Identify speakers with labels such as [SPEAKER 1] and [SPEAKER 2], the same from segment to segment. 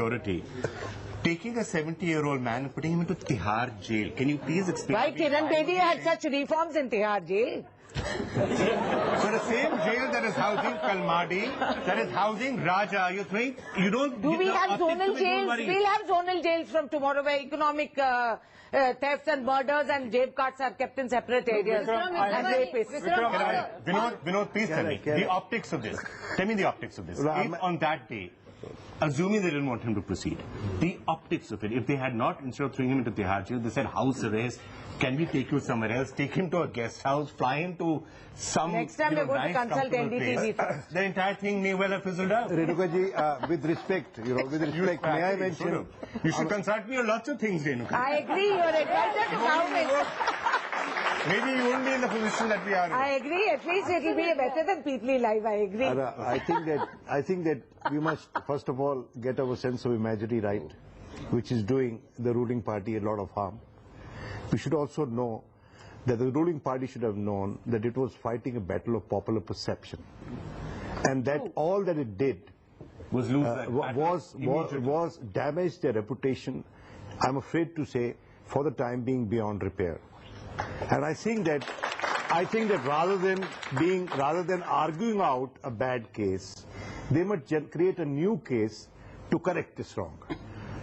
[SPEAKER 1] security. Taking a 70-year-old man and putting him into Tihar jail. Can you please explain?
[SPEAKER 2] Why Kiran Bedi had such reforms in Tihar jail?
[SPEAKER 1] So the same jail that is housing Kalmadi, that is housing Raja, you think you don't...
[SPEAKER 2] Do we have
[SPEAKER 1] optics
[SPEAKER 2] zonal
[SPEAKER 1] to it, don't
[SPEAKER 2] jails?
[SPEAKER 1] worry.
[SPEAKER 2] We'll have zonal jails from tomorrow where economic thefts and murders and jail carts are kept in separate areas. And rapists.
[SPEAKER 1] Vinod, please tell me the optics of this. Tell me the optics of this. If on that day, assuming they didn't want him to proceed, the optics of it, if they had not, instead of throwing him into Tihar jail, they said house arrest, can we take you somewhere else, take him to a guest house, fly him to some
[SPEAKER 2] Next time we're going to consult NDTV first.
[SPEAKER 1] The entire thing may well have fizzled out.
[SPEAKER 3] Renuka ji, with respect, may I mention...
[SPEAKER 1] You should consult me on lots of things, Renuka.
[SPEAKER 2] I agree, you're advisor to government.
[SPEAKER 1] Maybe you won't be in the position that we are in.
[SPEAKER 2] I agree, at least it will be better than Peetli Live, I agree.
[SPEAKER 3] I think that we must, first of all, get our sense of imagery right, which is doing the ruling party a lot of harm. We should also know that the ruling party should have known that it was fighting a battle of popular perception, and that all that it did
[SPEAKER 1] was lose that
[SPEAKER 3] was damage their reputation, I'm afraid to say, for the time being, beyond repair. And I think that rather than arguing out a bad case, they must create a new case to correct this wrong.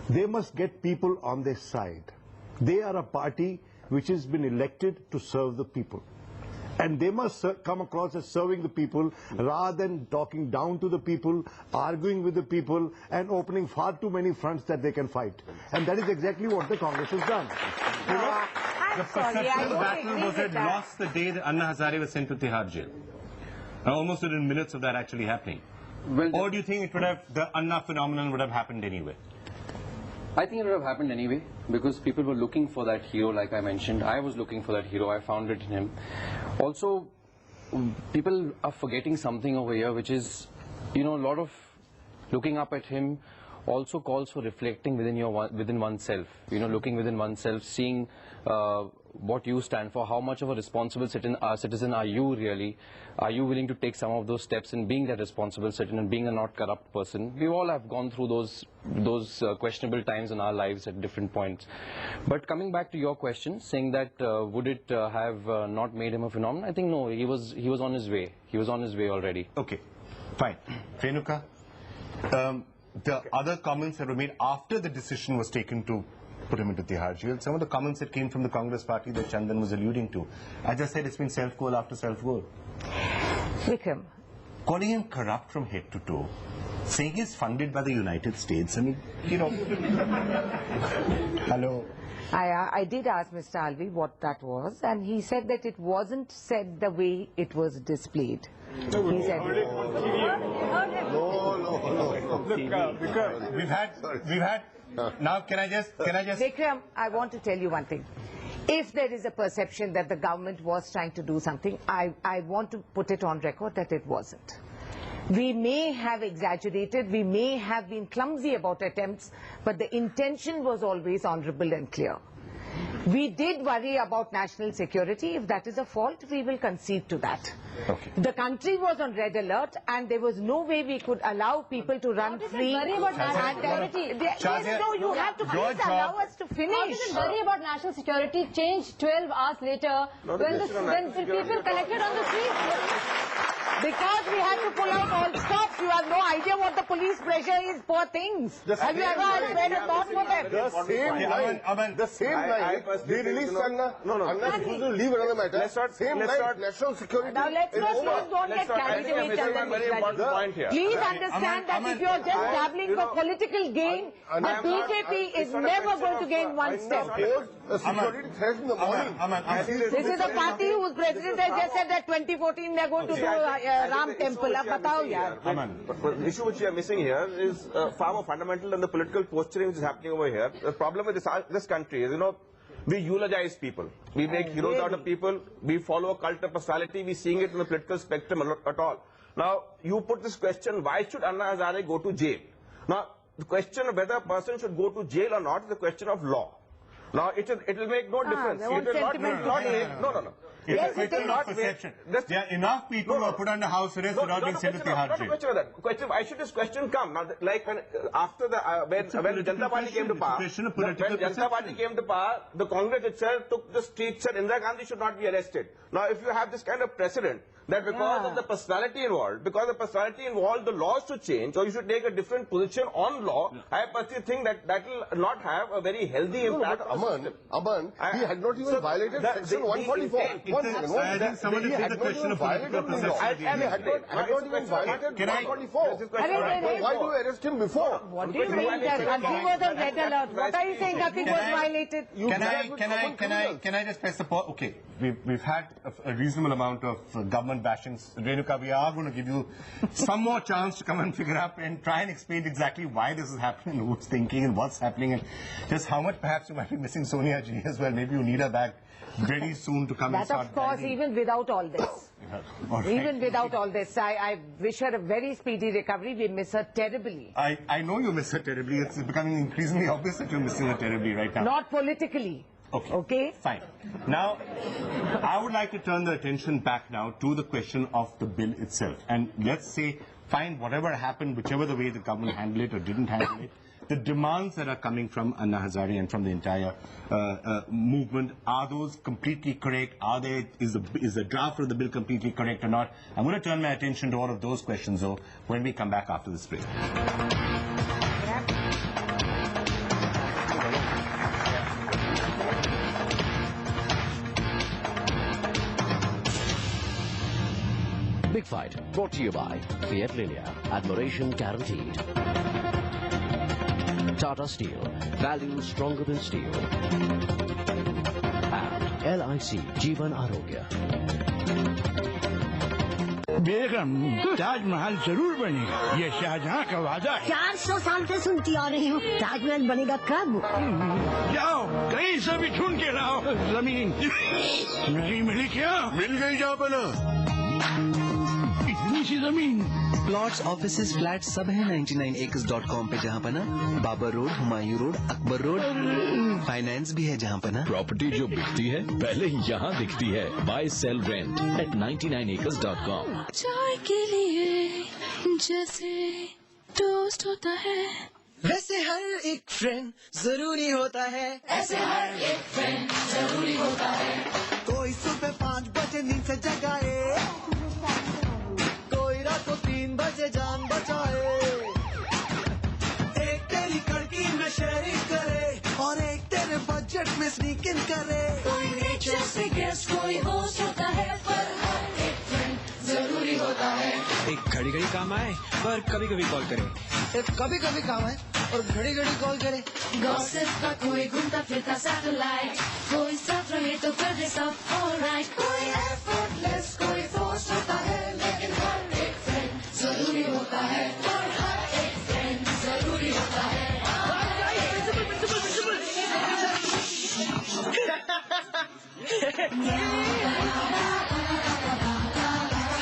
[SPEAKER 3] They must get people on their side. They are a party which has been elected to serve the people. And they must come across as serving the people rather than talking down to the people, arguing with the people, and opening far too many fronts that they can fight. And that is exactly what the Congress has done.
[SPEAKER 1] The perception battle was it lost the day that Anna Hazare was sent to Tihar jail. Almost within minutes of that actually happening. Well, or do you think it would have, the Anna phenomenon would have happened anyway?
[SPEAKER 4] I think it would have happened anyway, because people were looking for that hero, like I mentioned. I was looking for that hero. I found it in him. Also, people are forgetting something over here, which is, a lot of looking up at him also calls for reflecting within oneself. Looking within oneself, seeing what you stand for, how much of a responsible citizen are you really? Are you willing to take some of those steps in being that responsible citizen and being a not corrupt person? We all have gone through those questionable times in our lives at different points. But coming back to your question, saying that would it have not made him a phenomenon? I think no, he was on his way. He was on his way already.
[SPEAKER 1] Okay, fine. Renuka, the other comments that were made after the decision was taken to put him into Tihar jail, some of the comments that came from the Congress party that Chandan was alluding to. As I said, it's been self-goal after self-goal.
[SPEAKER 2] Vikram.
[SPEAKER 1] Calling him corrupt from head to toe, saying he's funded by the United States. I mean, Hello.
[SPEAKER 2] I did ask Mr. Alvi what that was, and he said that it wasn't said the way it was displayed. He said...
[SPEAKER 1] Look, we've had... Now, can I just...
[SPEAKER 2] Vikram, I want to tell you one thing. If there is a perception that the government was trying to do something, I want to put it on record that it wasn't. We may have exaggerated, we may have been clumsy about attempts, but the intention was always honorable and clear. We did worry about national security. If that is a fault, we will concede to that.
[SPEAKER 1] Okay.
[SPEAKER 2] The country was on red alert, and there was no way we could allow people to run free.
[SPEAKER 5] Worry about national security?
[SPEAKER 2] No, you have to please allow us to finish.
[SPEAKER 5] How does it worry about national security change 12 hours later when people collected on the streets?
[SPEAKER 2] Because we had to pull out all stops. You have no idea what the police pressure is, poor things. Have you ever had spread a thought for them?
[SPEAKER 6] The same night, they released Anna. Anna refused to leave another matter. Same night, national security.
[SPEAKER 2] Now let's not, don't get carried away. Please understand that if you're just dabbling for political gain, the BJP is never going to gain one step.
[SPEAKER 6] Security threat in the morning.
[SPEAKER 2] This is a party whose president has just said that 2014 they're going to do Ram Temple. But
[SPEAKER 7] the issue which you are missing here is far more fundamental than the political posturing which is happening over here. The problem with this country is, we eulogize people. We make heroes out of people. We follow a cult of personality. We're seeing it in the political spectrum at all. Now, you put this question, why should Anna Hazare go to jail? Now, the question of whether a person should go to jail or not is a question of law. Now, it will make no difference.
[SPEAKER 1] It's
[SPEAKER 2] Yes,
[SPEAKER 1] a question
[SPEAKER 2] it
[SPEAKER 1] of
[SPEAKER 2] is.
[SPEAKER 1] perception. There are enough people who are put under house arrest without being sent to Tihar
[SPEAKER 7] Not a
[SPEAKER 1] jail.
[SPEAKER 7] question of that. Question, why should this question come? Now, like when, after the, when Janata Party came to power,
[SPEAKER 1] It's a question of political
[SPEAKER 7] when Janata Party
[SPEAKER 1] perception.
[SPEAKER 7] came to power, the Congress itself took the street, said Indira Gandhi should not be arrested. Now, if you have this kind of precedent, that because of the personality involved, the laws should change, or you should take a different position on law, I personally think that will not have a very healthy impact on the system.
[SPEAKER 6] Aman, he had not even violated section 144.
[SPEAKER 1] I think someone has said the question of political perception.
[SPEAKER 6] He had not even violated 144. Why do you arrest him before?
[SPEAKER 2] What do you mean that nothing was on red alert? What are you saying nothing was violated?
[SPEAKER 1] Can I just press the pause? Okay, we've had a reasonable amount of government bashings. Renuka, we are going to give you some more chance to come and figure out and try and explain exactly why this is happening, who's thinking and what's happening, and just how much perhaps you might be missing Sonia Ji as well. Maybe you need her back very soon to come and
[SPEAKER 2] That
[SPEAKER 1] start
[SPEAKER 2] of course,
[SPEAKER 1] guiding.
[SPEAKER 2] even without all this.
[SPEAKER 1] All right.
[SPEAKER 2] Even without all this, I wish her a very speedy recovery. We miss her terribly.
[SPEAKER 1] I know you miss her terribly. It's becoming increasingly obvious that you're missing her terribly right now.
[SPEAKER 2] Not politically.
[SPEAKER 1] Okay.
[SPEAKER 2] Okay?
[SPEAKER 1] Fine. Now, I would like to turn the attention back now to the question of the bill itself. And let's say, fine, whatever happened, whichever the way the government handled it or didn't handle it, the demands that are coming from Anna Hazare and from the entire movement, are those completely correct? Is the draft of the bill completely correct or not? I'm going to turn my attention to all of those questions, though, when we come back after this break.
[SPEAKER 8] Big Fight, brought to you by Fiat Linea, admiration guaranteed. Tata Steel, value stronger than steel. And LIC, Jeevan Arogya.
[SPEAKER 9] बेगम ताजमहल जरूर बनेगा, ये शाहजहां का वादा है।
[SPEAKER 10] 400 साल से सुनती आ रही हूँ, ताजमहल बनेगा कब?
[SPEAKER 9] जाओ कहीं से भी ढूंढ के लाओ जमीन। नहीं मिली क्या?
[SPEAKER 6] मिल गई जहाँ बना।
[SPEAKER 9] इतनी सी जमीन।
[SPEAKER 11] प्लॉट्स, ऑफिसेज, फ्लैट सब है 99acres.com पे जहाँ पना। Babar road, Humayun road, Akbar road, finance भी है जहाँ पना।
[SPEAKER 12] प्रॉपर्टी जो बिकती है पहले ही यहाँ दिखती है। Buy sell rent at 99acres.com।
[SPEAKER 13] चाय के लिए जैसे टोस्ट होता है,
[SPEAKER 11] वैसे हर एक फ्रेंड जरूरी होता है।
[SPEAKER 13] ऐसे हर एक फ्रेंड जरूरी होता है।
[SPEAKER 11] कोई सुबह 5 बजे नींद से जगाए, कोई रात को 3 बजे जान बचाए, एक तेरी कड़की में शेयरिंग करे और एक तेरे बजट में स्नीक इन करे।
[SPEAKER 13] कोई नेचर से गेस्ट, कोई होस्ट होता है, पर हर एक फ्रेंड जरूरी होता है।
[SPEAKER 14] एक घड़ी घड़ी काम आए पर कभी कभी कॉल करे,
[SPEAKER 11] एक कभी कभी काम आए और घड़ी घड़ी कॉल करे।
[SPEAKER 13] गॉसिप का कोई घूमता फिरता सैटेलाइट, कोई साथ रहे तो कर दे सब ऑलराइट। कोई एफर्टलेस, कोई फोर्स होता है, लेकिन हर एक फ्रेंड जरूरी होता है, और हर एक फ्रेंड जरूरी होता है।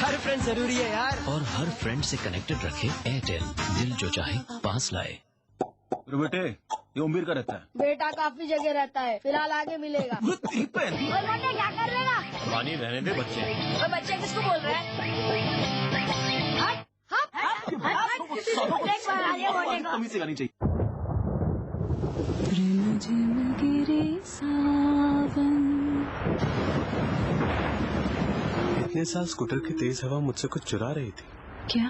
[SPEAKER 11] हर फ्रेंड जरूरी है यार।
[SPEAKER 8] और हर फ्रेंड से कनेक्टेड रखे एयरटेल, दिल जो चाहे पास लाए।
[SPEAKER 14] बेटे ये उम्मीर का रहता है।
[SPEAKER 10] बेटा काफी जगह रहता है, फिलहाल आगे मिलेगा। और मोटे क्या कर लेगा?
[SPEAKER 12] पानी रहने दे बच्चे।
[SPEAKER 10] और बच्चे किसको बोल रहे हैं? एक बार आगे मोटे को।
[SPEAKER 14] कमी से गानी चाहिए।
[SPEAKER 15] इतने साल स्कूटर की तेज हवा मुझसे कुछ चुरा रही थी।
[SPEAKER 5] क्या?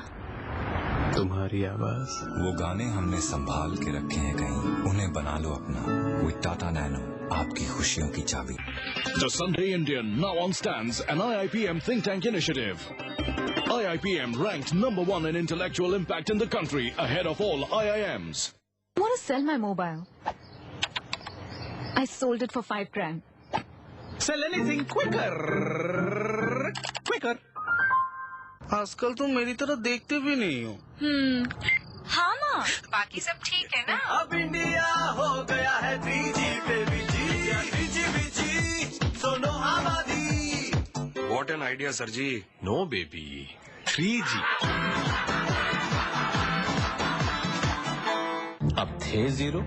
[SPEAKER 15] तुम्हारी आवाज।
[SPEAKER 16] वो गाने हमने संभाल के रखे हैं कहीं, उन्हें बना लो अपना। विद टाटा नैनो, आपकी खुशियों की चाबी।
[SPEAKER 12] The Sunday Indian now on stands an IIPM think tank initiative. IIPM ranked #1 in intellectual impact in the country, ahead of all IIMs.
[SPEAKER 5] I want to sell my mobile. I sold it for $5 grand.
[SPEAKER 14] Sell anything quicker. आजकल तुम मेरी तरह देखते भी नहीं हो।
[SPEAKER 5] हाँ ना, बाकी सब ठीक है ना?
[SPEAKER 11] अब इंडिया हो गया है 3G पे बिजी, 3G बिजी, सुनो आबादी।
[SPEAKER 15] What an idea, sir ji. No baby, 3G।
[SPEAKER 12] अब थे जीरो,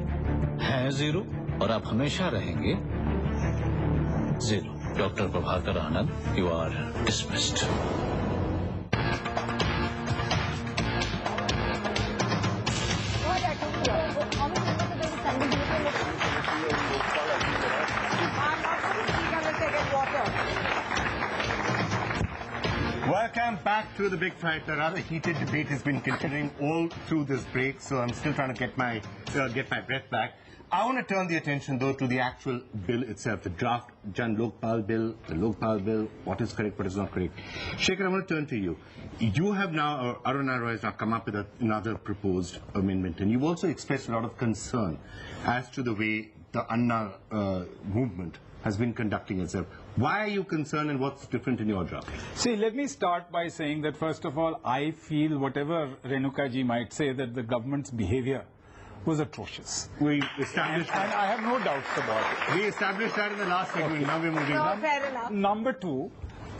[SPEAKER 12] हैं जीरो और अब हमेशा रहेंगे zero.
[SPEAKER 17] Dr. Prabhakar Anand, you are dismissed.
[SPEAKER 1] Welcome back to the big fight. A rather heated debate has been continuing all through this break, so I'm still trying to get my breath back. I want to turn the attention, though, to the actual bill itself, the draft Jan Lokpal bill, the Lokpal bill, what is correct, what is not correct. Shekhar, I want to turn to you. You have now, Aruna Roy has now come up with another proposed amendment, and you've also expressed a lot of concern as to the way the Anna movement has been conducting itself. Why are you concerned, and what's different in your draft?
[SPEAKER 18] See, let me start by saying that, first of all, I feel whatever Renuka ji might say, that the government's behavior was atrocious.
[SPEAKER 1] We established
[SPEAKER 18] and I have no doubts about it.
[SPEAKER 1] We established that in the last segment. Now we're moving on.
[SPEAKER 2] Fair enough.
[SPEAKER 18] Number two,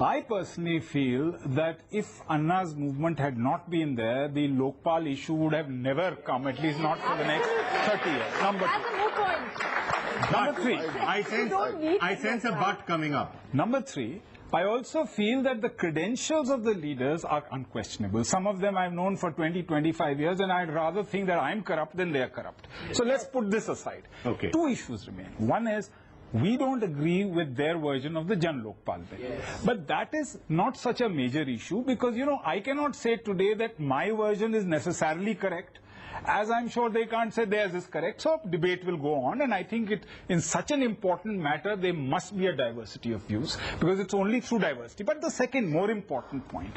[SPEAKER 18] I personally feel that if Anna's movement had not been there, the Lokpal issue would have never come, at least not for the next 30 years. Number two.
[SPEAKER 5] That's a moot point.
[SPEAKER 18] Number three.
[SPEAKER 1] I sense a but coming up.
[SPEAKER 18] Number three, I also feel that the credentials of the leaders are unquestionable. Some of them I've known for 20, 25 years, and I'd rather think that I'm corrupt than they're corrupt. So let's put this aside.
[SPEAKER 1] Okay.
[SPEAKER 18] Two issues remain. One is, we don't agree with their version of the Jan Lokpal bill. Yes. But that is not such a major issue, because, you know, I cannot say today that my version is necessarily correct, as I'm sure they can't say theirs is correct. So debate will go on, and I think in such an important matter, there must be a diversity of views, because it's only through diversity. But the second more important point,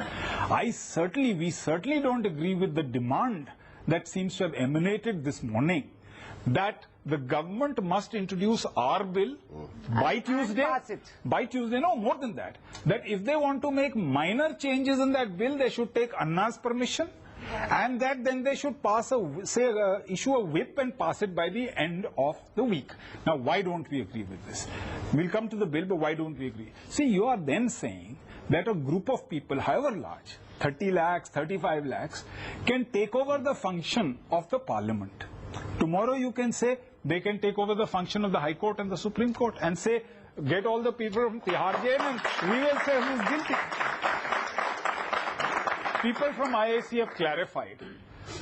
[SPEAKER 18] we certainly don't agree with the demand that seems to have emanated this morning, that the government must introduce our bill by Tuesday. By Tuesday, no, more than that. That if they want to make minor changes in that bill, they should take Anna's permission. And that then they should pass issue a whip and pass it by the end of the week. Now, why don't we agree with this? We'll come to the bill, but why don't we agree? See, you are then saying that a group of people, however large, 30 lakhs, 35 lakhs, can take over the function of the parliament. Tomorrow you can say they can take over the function of the High Court and the Supreme Court and say, get all the people from Tihar jail and we will say who is guilty. People from IAC have clarified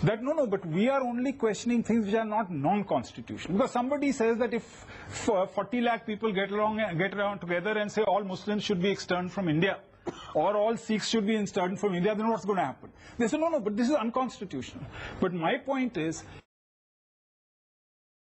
[SPEAKER 18] that no, but we are only questioning things which are not non-constitutional. Because somebody says that if 40 lakh people get around together and say all Muslims should be externed from India, or all Sikhs should be externed from India, then what's going to happen? They say, no, but this is unconstitutional. But my point is,